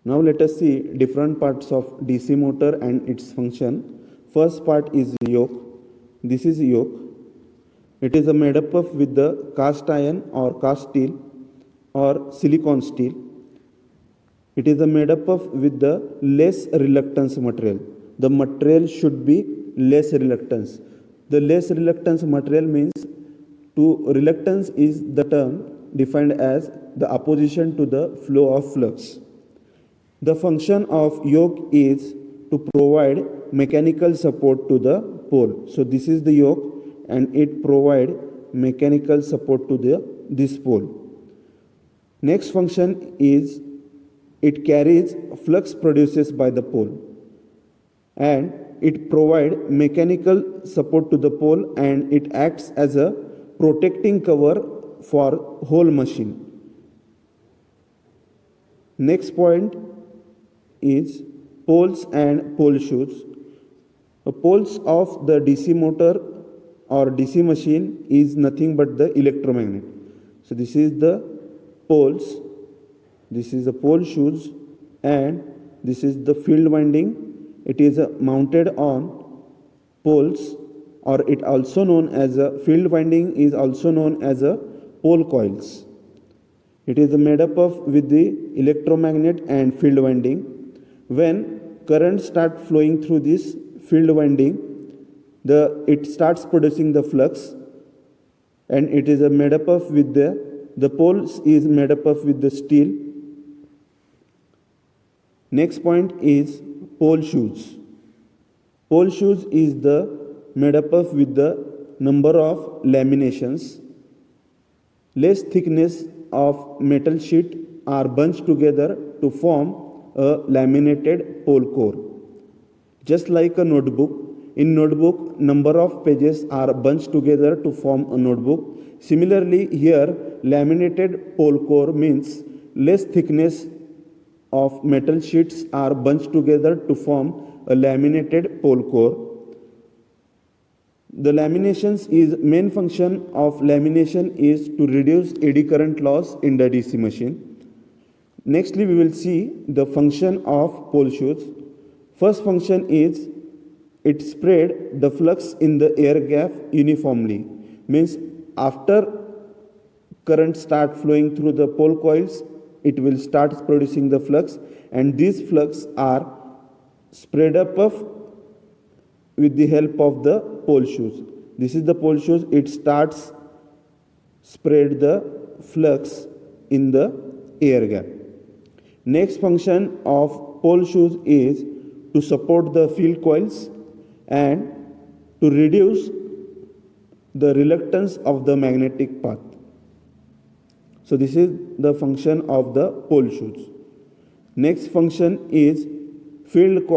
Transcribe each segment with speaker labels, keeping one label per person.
Speaker 1: Now let us see different parts of DC motor and its function. First part is yoke. This is yoke. It is made up of with the cast iron or cast steel or silicon steel. It is made up of with the less reluctance material. The material should be less reluctance. The less reluctance material means to reluctance is the term defined as the opposition to the flow of flux. The function of yoke is to provide mechanical support to the pole. So this is the yoke and it provide mechanical support to this pole. Next function is it carries flux produced by the pole and it provide mechanical support to the pole and it acts as a protecting cover for whole machine. Next point is poles and pole shoes. The poles of the DC motor or DC machine is nothing but the electromagnet. So this is the poles, this is the pole shoes and this is the field winding. It is mounted on poles or it also known as a field winding is also known as a pole coils. It is made up of with the electromagnet and field winding. When current start flowing through this field winding, it starts producing the flux and it is made up of with the poles is made up of with the steel. Next point is pole shoes. Pole shoes is made up of with the number of laminations. Less thickness of metal sheet are bunched together to form a laminated pole core. Just like a notebook, in notebook number of pages are bunched together to form a notebook. Similarly here laminated pole core means less thickness of metal sheets are bunched together to form a laminated pole core. The laminations is main function of lamination is to reduce eddy current loss in the DC machine. Nextly we will see the function of pole shoes. First function is it spread the flux in the air gap uniformly. Means after current start flowing through the pole coils, it will start producing the flux and these flux are spread up with the help of the pole shoes. This is the pole shoes. It starts spread the flux in the air gap. Next function of pole shoes is to support the field coils and to reduce the reluctance of the magnetic path. So this is the function of the pole shoes. Next function is field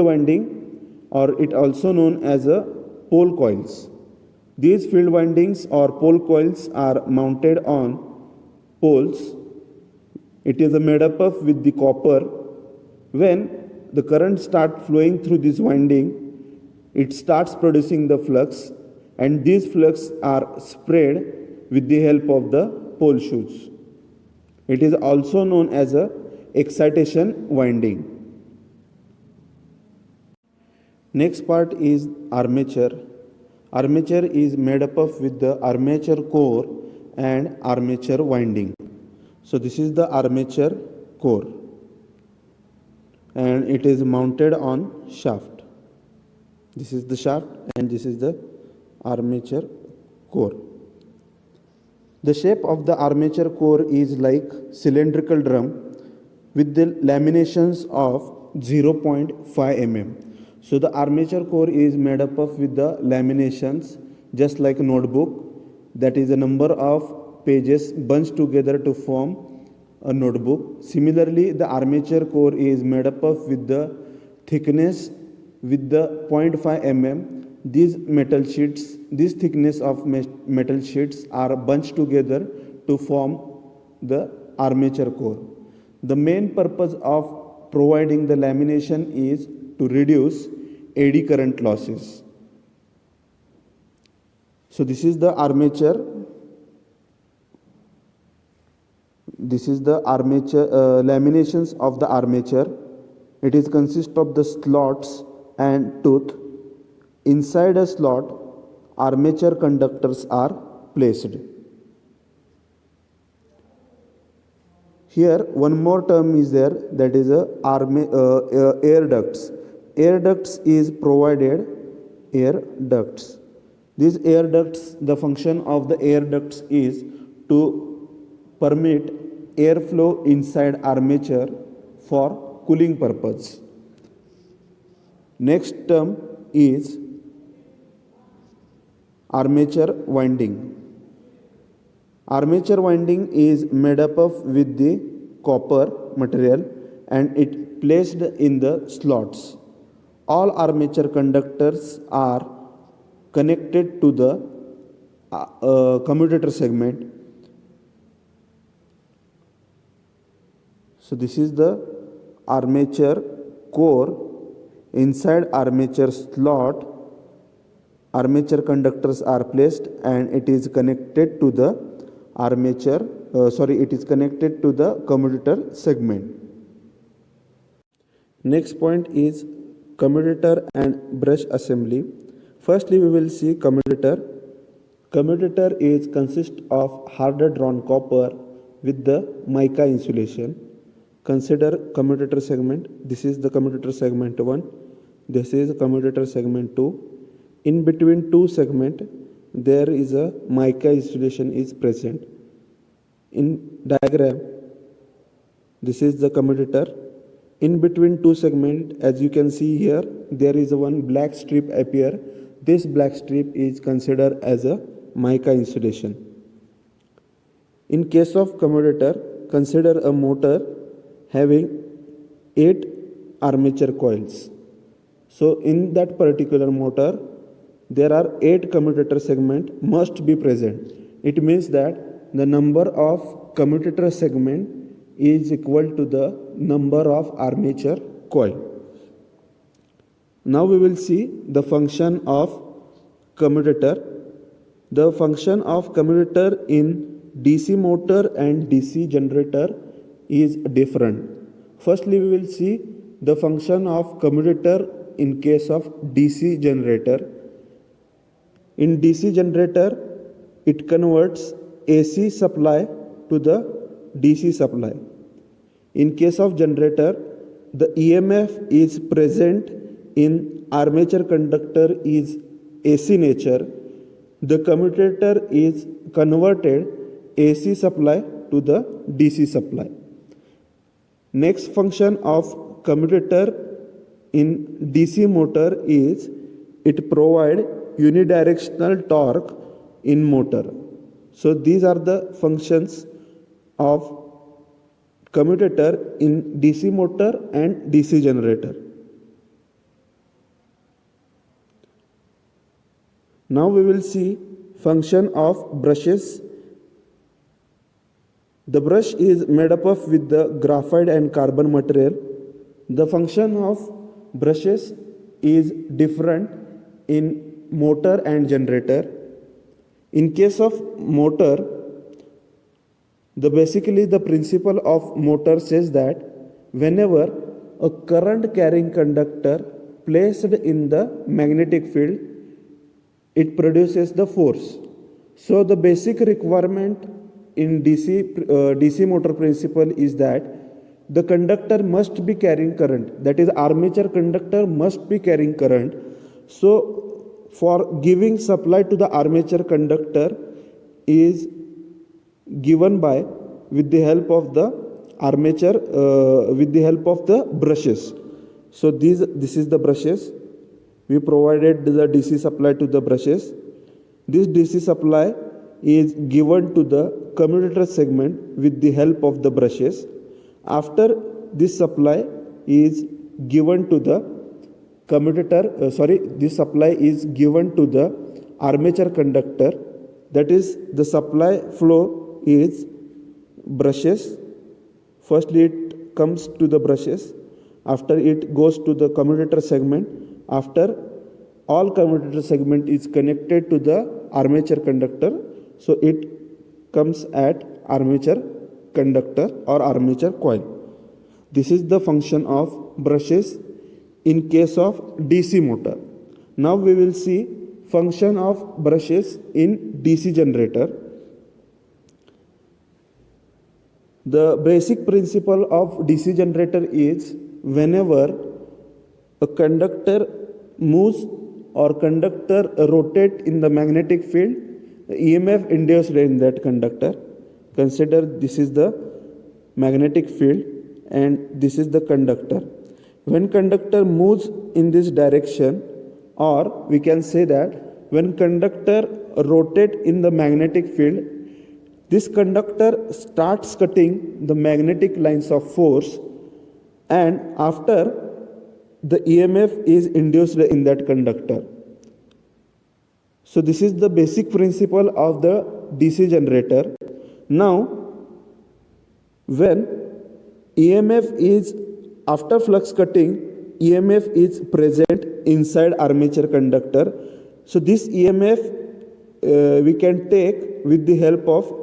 Speaker 1: winding or it also known as a pole coils. These field windings or pole coils are mounted on poles. It is made up of with the copper. When the current start flowing through this winding, it starts producing the flux and these flux are spread with the help of the pole shoes. It is also known as a excitation winding. Next part is armature. Armature is made up of with the armature core and armature winding. So this is the armature core and it is mounted on shaft. This is the shaft and this is the armature core. The shape of the armature core is like cylindrical drum with the laminations of 0.5 mm. So the armature core is made up of with the laminations just like a notebook, that is a number of pages bunched together to form a notebook. Similarly the armature core is made up of with the thickness with the 0.5 mm. These metal sheets, this thickness of metal sheets are bunched together to form the armature core. The main purpose of providing the lamination is to reduce eddy current losses. So this is the armature This is the armature laminations of the armature. It is consist of the slots and tooth. Inside a slot, armature conductors are placed. Here one more term is there, that is air ducts. Air ducts is provided air ducts. These air ducts, the function of the air ducts is to permit airflow inside armature for cooling purpose. Next term is armature winding. Armature winding is made up of with the copper material and it placed in the slots. All armature conductors are connected to the commutator segment. So this is the armature core. Inside armature slot, armature conductors are placed and it is connected to the it is connected to the commutator segment. Next point is commutator and brush assembly. Firstly, we will see commutator. Commutator is consist of harder drawn copper with the mica insulation. Consider commutator segment. This is the commutator segment 1. This is commutator segment 2. In between two segment, there is a mica insulation is present. In diagram, this is the commutator. In between two segment, as you can see here, there is a one black strip appear. This black strip is considered as a mica insulation. In case of commutator, consider a motor having 8 armature coils. So in that particular motor, there are 8 commutator segment must be present. It means that the number of commutator segment is equal to the number of armature coil. Now we will see the function of commutator. The function of commutator in DC motor and DC generator is different. Firstly, we will see the function of commutator in case of DC generator. In DC generator, it converts AC supply to the DC supply. In case of generator, the EMF is present in armature conductor is AC nature. The commutator is converted AC supply to the DC supply. Next function of commutator in DC motor is it provide unidirectional torque in motor. So these are the functions of commutator in DC motor and DC generator. Now we will see function of brushes. The brush is made up of with the graphite and carbon material. The function of brushes is different in motor and generator. In case of motor, basically the principle of motor says that whenever a current carrying conductor placed in the magnetic field, it produces the force. So the basic requirement in DC motor principle is that the conductor must be carrying current, that is armature conductor must be carrying current. So for giving supply to the armature conductor is given by with the help of the armature with the help of the brushes. So this is the brushes. We provided the DC supply to the brushes. This DC supply is given to the commutator segment with the help of the brushes. After this supply is given to the this supply is given to the armature conductor, that is the supply flow is brushes. Firstly it comes to the brushes, after it goes to the commutator segment, after all commutator segment is connected to the armature conductor, so it comes at armature conductor or armature coil. This is the function of brushes in case of DC motor. Now we will see function of brushes in DC generator. The basic principle of DC generator is whenever a conductor moves or conductor rotate in the magnetic field, the EMF induced in that conductor. Consider this is the magnetic field and this is the conductor. When conductor moves in this direction, or we can say that when conductor rotate in the magnetic field, this conductor starts cutting the magnetic lines of force, and after the EMF is induced in that conductor. So this is the basic principle of the DC generator. Now, when EMF is after flux cutting, EMF is present inside armature conductor. So this EMF we can take with the help of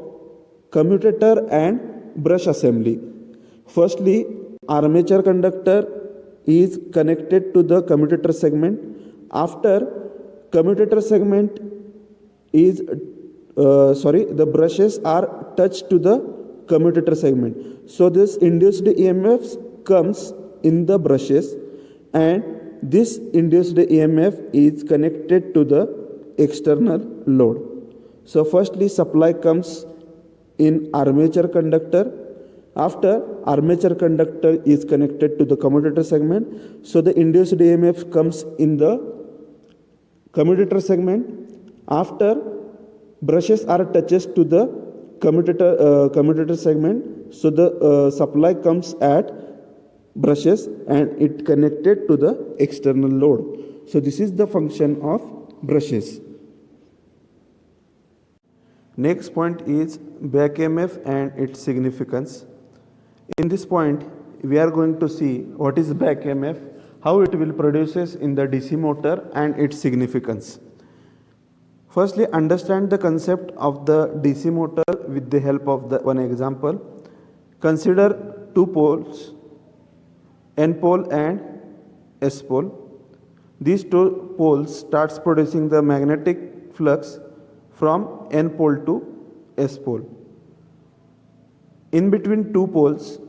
Speaker 1: commutator and brush assembly. Firstly, armature conductor is connected to the commutator segment. After commutator segment is the brushes are touched to the commutator segment. So this induced EMF comes in the brushes, and this induced EMF is connected to the external load. So firstly supply comes in armature conductor. After armature conductor is connected to the commutator segment, so the induced EMF comes in the commutator segment. After brushes are touched to the commutator segment, so the supply comes at brushes and it connected to the external load. So this is the function of brushes. Next point is back EMF and its significance. In this point, we are going to see what is back EMF, how it will produces in the DC motor and its significance. Firstly, understand the concept of the DC motor with the help of the one example. Consider two poles, N pole and S pole. These two poles starts producing the magnetic flux from N pole to S pole. In between two poles,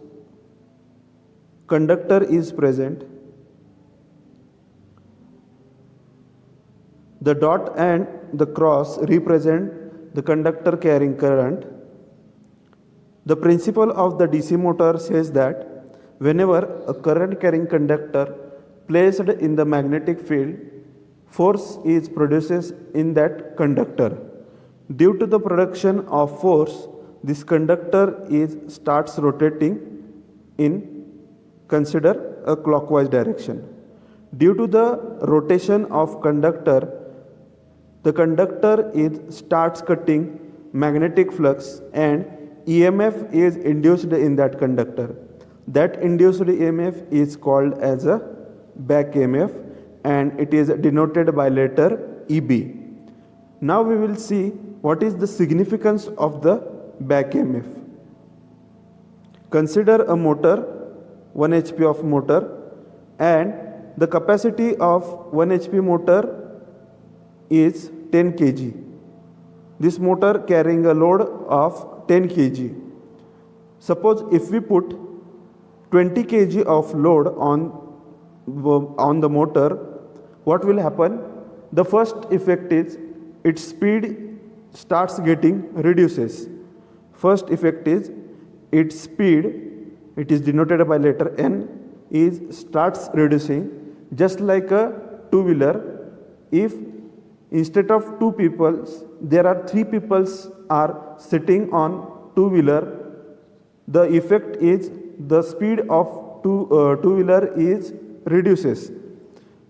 Speaker 1: conductor is present. The dot and the cross represent the conductor carrying current. The principle of the DC motor says that whenever a current carrying conductor placed in the magnetic field, force is produced in that conductor. Due to the production of force, this conductor starts rotating in, consider, a clockwise direction. Due to the rotation of conductor, the conductor starts cutting magnetic flux and EMF is induced in that conductor. That induced EMF is called as a back EMF and it is denoted by letter EB. Now we will see what is the significance of the back EMF. Consider a motor, 1 HP of motor, and the capacity of 1 HP motor is 10 kg. This motor carrying a load of 10 kg. Suppose if we put 20 kg of load on the motor, what will happen? The first effect is its speed starts getting reduces. First effect is its speed, it is denoted by letter N, starts reducing, just like a two-wheeler. If instead of two people there are three people are sitting on two-wheeler, the effect is the speed of two-wheeler is reduces.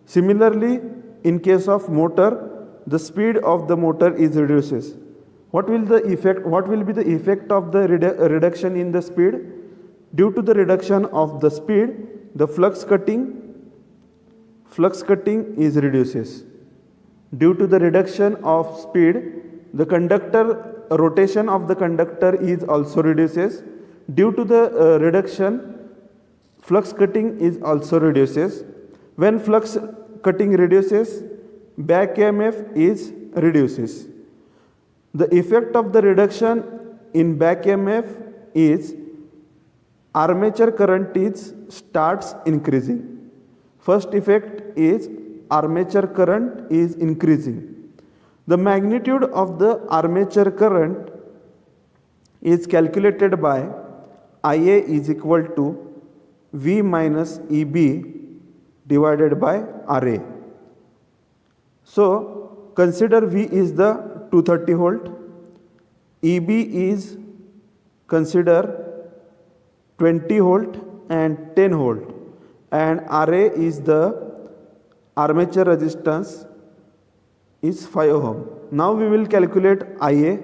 Speaker 1: Similarly, in case of motor, the speed of the motor is reduces. What will be the effect of the reduction in the speed? Due to the reduction of the speed, the flux cutting is reduces. Due to the reduction of speed, the conductor rotation of the conductor is also reduces. Due to the reduction, flux cutting is also reduces. When flux cutting reduces, back EMF is reduces. The effect of the reduction in back EMF is armature current is starts increasing. First effect is armature current is increasing. The magnitude of the armature current is calculated by Ia is equal to V minus Eb divided by Ra. So consider V is the 230 volt, Eb is consider 20 volt and 10 volt, and Ra is the armature resistance is 5 ohm. Now we will calculate Ia.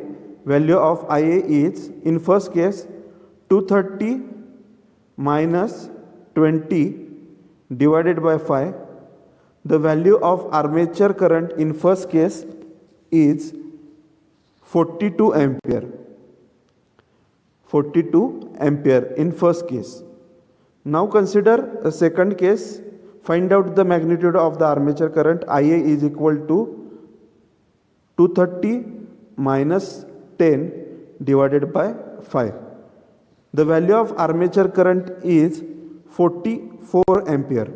Speaker 1: Value of Ia is, in first case, 230 minus 20 divided by 5. The value of armature current in first case is 42 ampere. 42 ampere in first case. Now consider a second case. Find out the magnitude of the armature current. Ia is equal to 230 minus 10 divided by 5. The value of armature current is 44 ampere.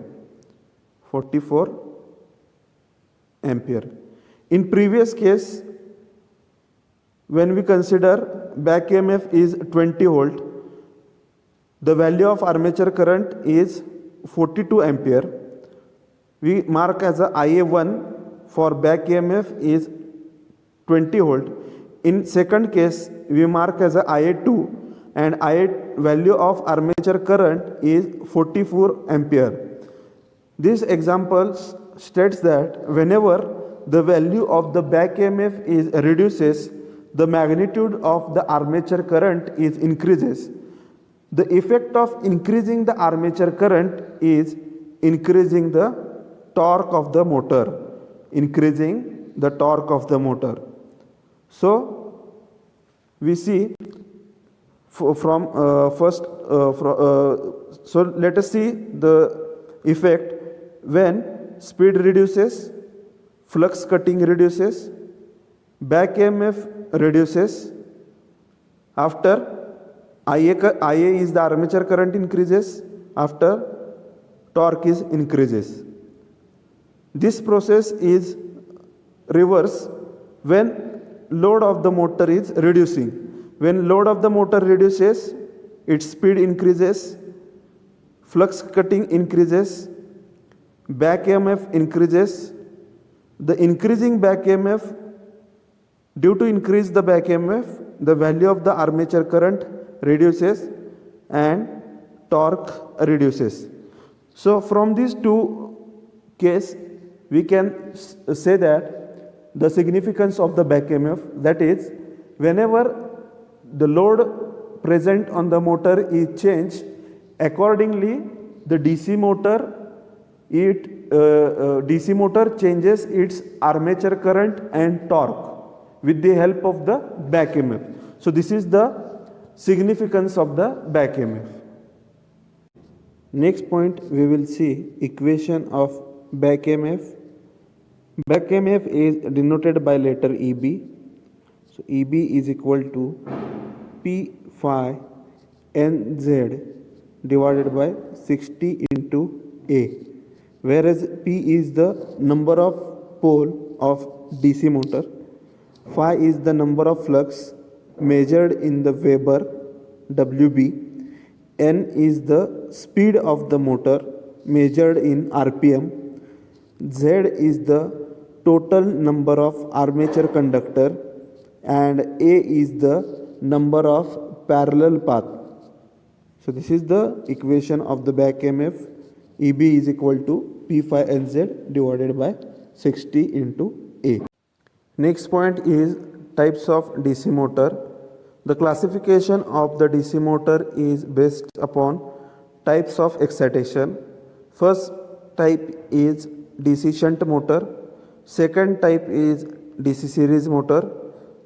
Speaker 1: 44 ampere. In previous case, when we consider back EMF is 20 volt, the value of armature current is 42 ampere. We mark as a Ia1 for back EMF is 20 volt. In second case, we mark as a Ia2, and Ia value of armature current is 44 ampere. This example states that whenever the value of the back EMF is reduces, the magnitude of the armature current is increases. The effect of increasing the armature current is increasing the torque of the motor. Increasing the torque of the motor. So we see so let us see the effect when speed reduces, flux cutting reduces, back EMF reduces. After Ia is the armature current increases, after torque is increases. This process is reverse when load of the motor is reducing. When load of the motor reduces, its speed increases, flux cutting increases, back EMF increases. The increasing back EMF, due to increase the back EMF, the value of the armature current reduces and torque reduces. So from these two cases, we can say that the significance of the back EMF, that is, whenever the load present on the motor is changed, accordingly the DC motor changes its armature current and torque with the help of the back EMF. So this is the significance of the back EMF. Next point, we will see equation of back EMF. Back EMF is denoted by letter EB. So EB is equal to P phi NZ divided by 60 into A, whereas P is the number of pole of DC motor, phi is the number of flux measured in the Weber WB, N is the speed of the motor measured in RPM, Z is the total number of armature conductor, and A is the number of parallel path. So this is the equation of the back EMF. EB is equal to P phi NZ divided by 60 into A. Next point is types of DC motor. The classification of the DC motor is based upon types of excitation. First type is DC shunt motor. Second type is DC series motor.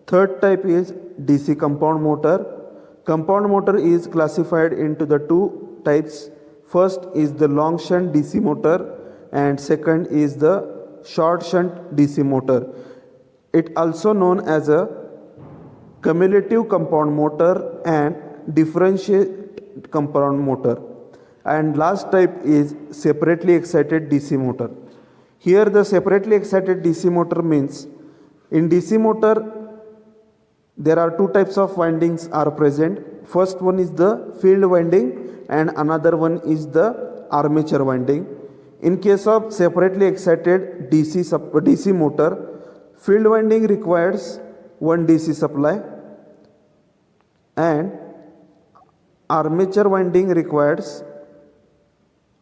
Speaker 1: Third type is DC compound motor. Compound motor is classified into the two types. First is the long shunt DC motor and second is the short shunt DC motor. It also known as a cumulative compound motor and differentiate compound motor. And last type is separately excited DC motor. Here the separately excited DC motor means in DC motor there are two types of windings are present. First one is the field winding and another one is the armature winding. In case of separately excited DC motor, field winding requires one DC supply and armature winding requires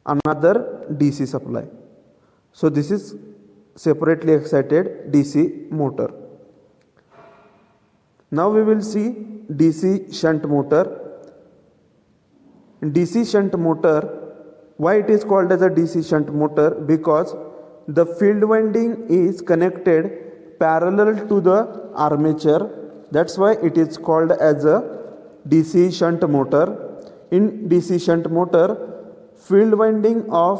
Speaker 1: another DC supply. So this is separately excited DC motor. Now we will see DC shunt motor. In DC shunt motor, why it is called as a DC shunt motor? Because the field winding is connected parallel to the armature. That's why it is called as a DC shunt motor. In DC shunt motor, field winding of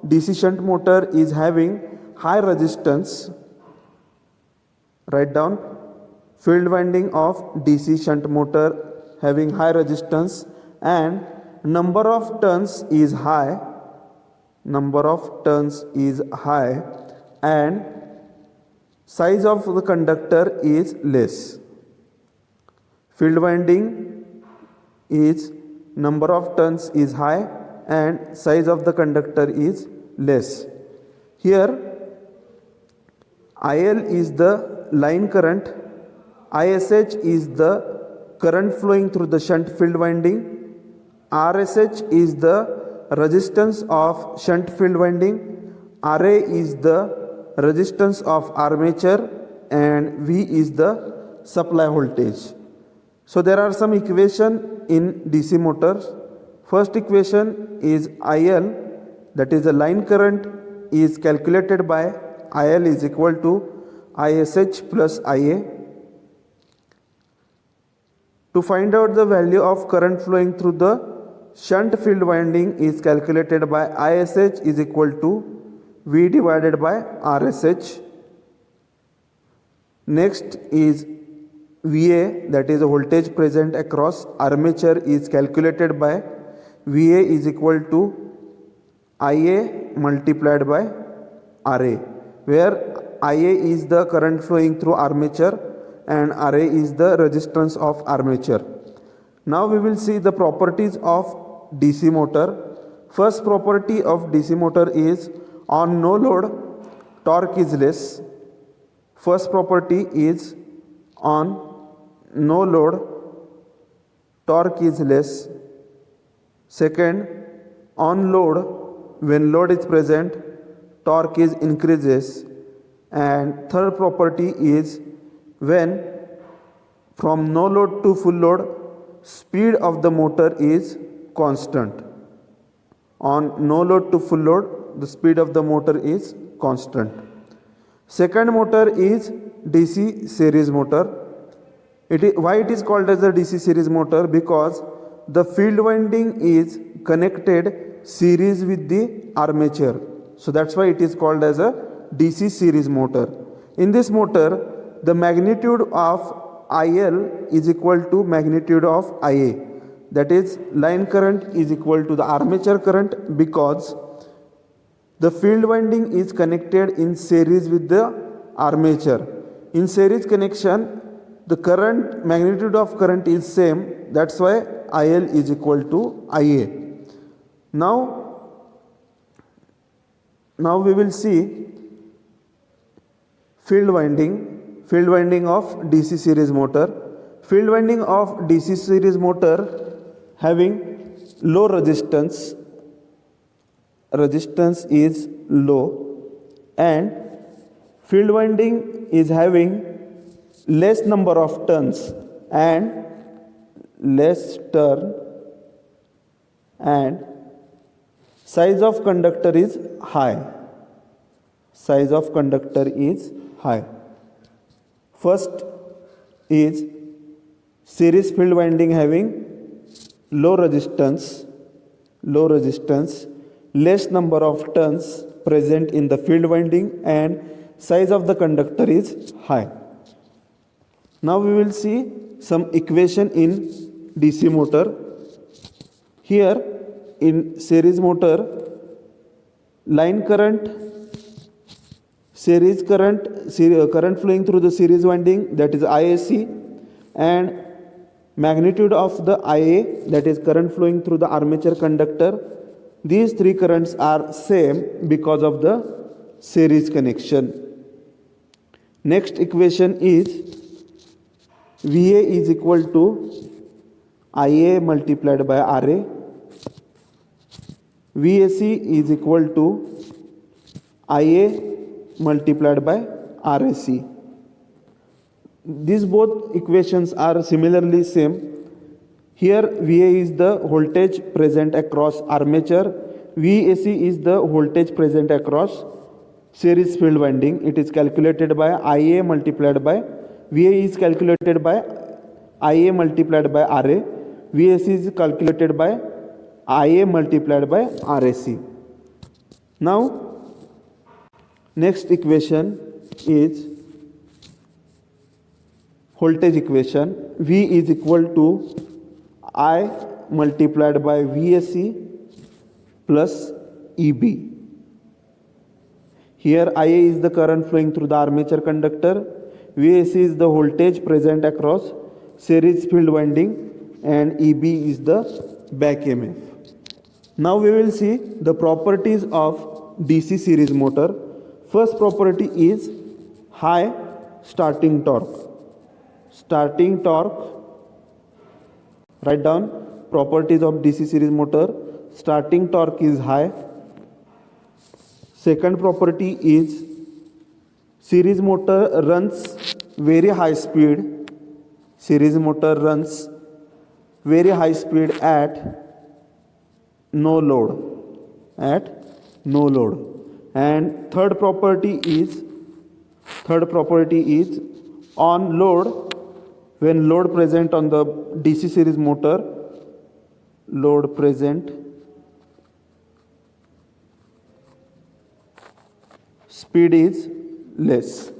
Speaker 1: DC shunt motor is having high resistance. Write down. Field winding of DC shunt motor having high resistance and number of turns is high. Number of turns is high and size of the conductor is less. Field winding is number of turns is high and size of the conductor is less. Here IL is the line current, ISH is the current flowing through the shunt field winding, RSH is the resistance of shunt field winding, RA is the resistance of armature and V is the supply voltage. So there are some equation in DC motors. First equation is IL, that is the line current is calculated by IL is equal to ISH plus IA. To find out the value of current flowing through the shunt field winding is calculated by ISH is equal to V divided by RSH. Next is VA, that is the voltage present across armature is calculated by VA is equal to IA multiplied by RA, where IA is the current flowing through armature and RA is the resistance of armature. Now we will see the properties of DC motor. First property of DC motor is on no load torque is less. First property is on no load torque is less. Second, on load, when load is present, torque is increases. And third property is when from no load to full load, speed of the motor is constant. On no load to full load, the speed of the motor is constant. Second motor is DC series motor. Why it is called as a DC series motor? Because the field winding is connected series with the armature. So that's why it is called as a DC series motor. In this motor, the magnitude of IL is equal to magnitude of IA. That is, line current is equal to the armature current because the field winding is connected in series with the armature. In series connection, the current magnitude of current is same. That's why IL is equal to IA. Now we will see field winding of DC series motor. Field winding of DC series motor having low resistance is low, and field winding is having less number of turns and less turn, and size of conductor is high. Size of conductor is high. First is series field winding having low resistance, less number of turns present in the field winding, and size of the conductor is high. Now we will see some equation in DC motor. Here in series motor, line current, current flowing through the series winding, that is IAC, and magnitude of the IA, that is current flowing through the armature conductor. These three currents are same because of the series connection. Next equation is VA is equal to IA multiplied by RA. VAC is equal to IA multiplied by RAC. These both equations are similarly same. Here VA is the voltage present across armature, VAC is the voltage present across series field winding. It is calculated by IA multiplied by VA is calculated by IA multiplied by RA. VAC is calculated by IA multiplied by RAC. Now next equation is voltage equation. V is equal to I multiplied by VAC plus EB. Here IA is the current flowing through the armature conductor, VAC is the voltage present across series field winding, and EB is the back EMF. Now we will see the properties of DC series motor. First property is high starting torque. Starting torque, write down properties of DC series motor. Starting torque is high. Second property is series motor runs very high speed. Series motor runs very high speed at no load. And third property is on load. When load present on the DC series motor, load present, speed is less.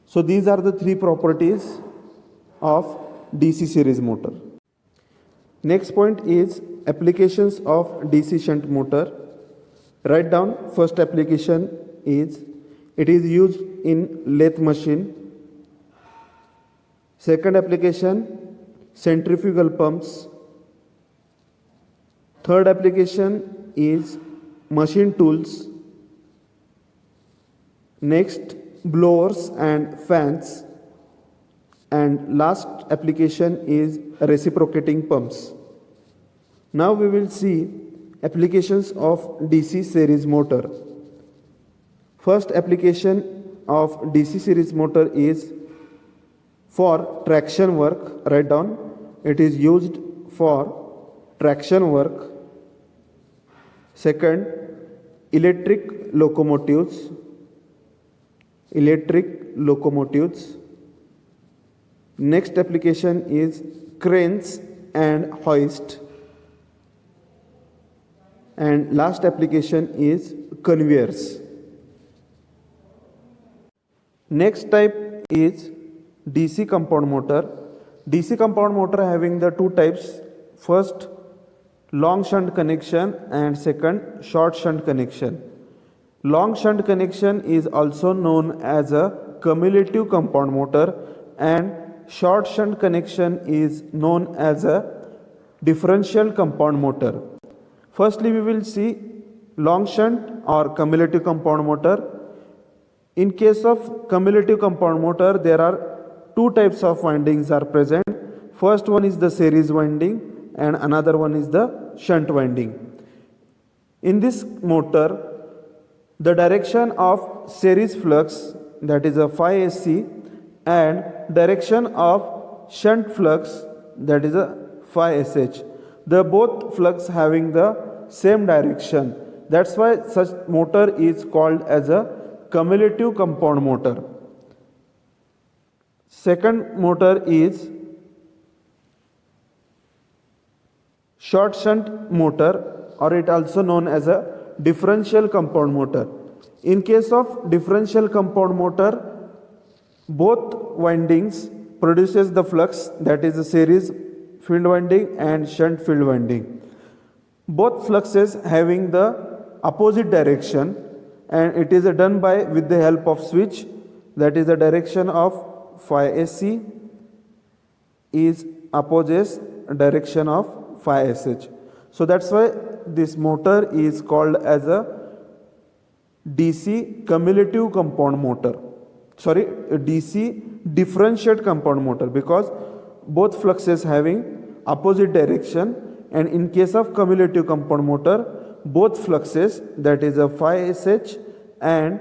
Speaker 1: So these are the three properties of DC series motor. Next point is applications of DC shunt motor. Write down first application is it is used in lathe machine. Second application, centrifugal pumps. Third application is machine tools. Next, blowers and fans. And last application is reciprocating pumps. Now we will see applications of DC series motor. First application of DC series motor is for traction work. Write down, it is used for traction work. Second, electric locomotives. Next application is cranes and hoist. And last application is conveyors. Next type is DC compound motor. DC compound motor having the two types. First, long shunt connection, and second, short shunt connection. Long shunt connection is also known as a cumulative compound motor, and short shunt connection is known as a differential compound motor. Firstly, we will see long shunt or cumulative compound motor. In case of cumulative compound motor, there are two types of windings are present. First one is the series winding and another one is the shunt winding. In this motor, the direction of series flux, that is a phi SC, and direction of shunt flux, that is a phi SH. The both flux having the same direction. That's why such motor is called as a cumulative compound motor. Second motor is short shunt motor, or it also known as a differential compound motor. In case of differential compound motor, both windings produces the flux, that is the series field winding and shunt field winding. Both fluxes having the opposite direction, and it is done by with the help of switch, that is the direction of phi AC is opposes direction of phi SH. So that's why this motor is called as a DC cumulative compound motor, sorry, a DC differentiated compound motor, because both fluxes having opposite direction, and in case of cumulative compound motor, both fluxes, that is a phi SH and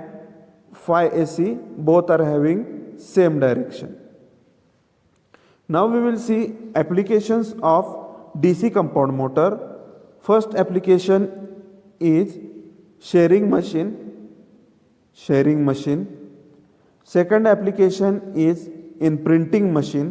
Speaker 1: phi AC, both are having same direction. Now we will see applications of DC compound motor. First application is shearing machine. Second application is in printing machine.